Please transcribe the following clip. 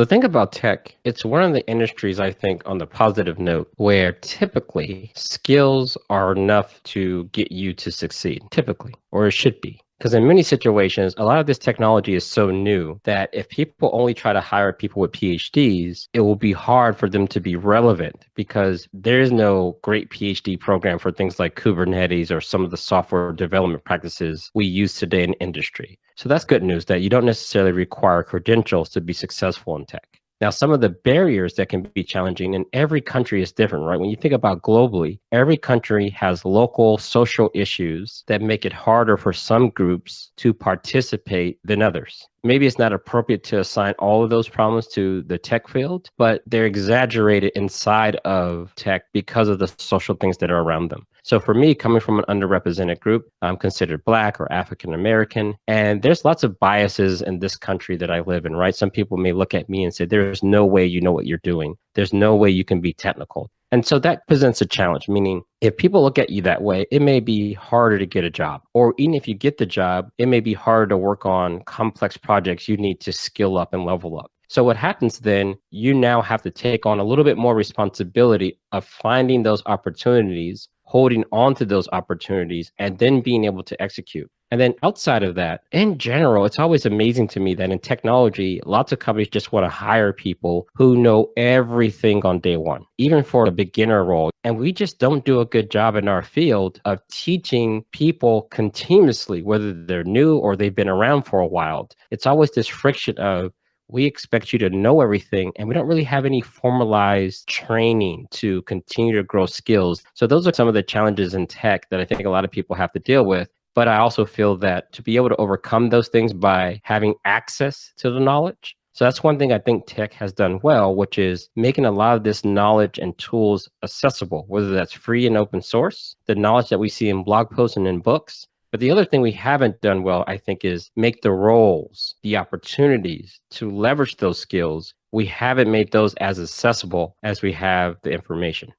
The thing about tech, it's one of the industries, I think, on the positive note, where typically skills are enough to get you to succeed, typically, or it should be. Because in many situations, a lot of this technology is so new that if people only try to hire people with PhDs, it will be hard for them to be relevant because there is no great PhD program for things like Kubernetes or some of the software development practices we use today in industry. So that's good news that you don't necessarily require credentials to be successful in tech. Now, some of the barriers that can be challenging in every country is different, right? When you think about globally, every country has local social issues that make it harder for some groups to participate than others. Maybe it's not appropriate to assign all of those problems to the tech field, but they're exaggerated inside of tech because of the social things that are around them. So for me, coming from an underrepresented group, I'm considered Black or African American, and there's lots of biases in this country that I live in, right? Some people may look at me and say, there's no way you know what you're doing. There's no way you can be technical. And so that presents a challenge, meaning if people look at you that way, it may be harder to get a job. Or even if you get the job, it may be harder to work on complex projects you need to skill up and level up. So what happens then, you now have to take on a little bit more responsibility of finding those opportunities, holding on to those opportunities, and then being able to execute. And then outside of that, in general, it's always amazing to me that in technology, lots of companies just want to hire people who know everything on day one, even for a beginner role. And we just don't do a good job in our field of teaching people continuously, whether they're new or they've been around for a while. It's always this friction of, we expect you to know everything, and we don't really have any formalized training to continue to grow skills. So those are some of the challenges in tech that I think a lot of people have to deal with. But I also feel that to be able to overcome those things by having access to the knowledge. So that's one thing I think tech has done well, which is making a lot of this knowledge and tools accessible, whether that's free and open source, the knowledge that we see in blog posts and in books. But the other thing we haven't done well, I think, is make the roles, the opportunities to leverage those skills. We haven't made those as accessible as we have the information.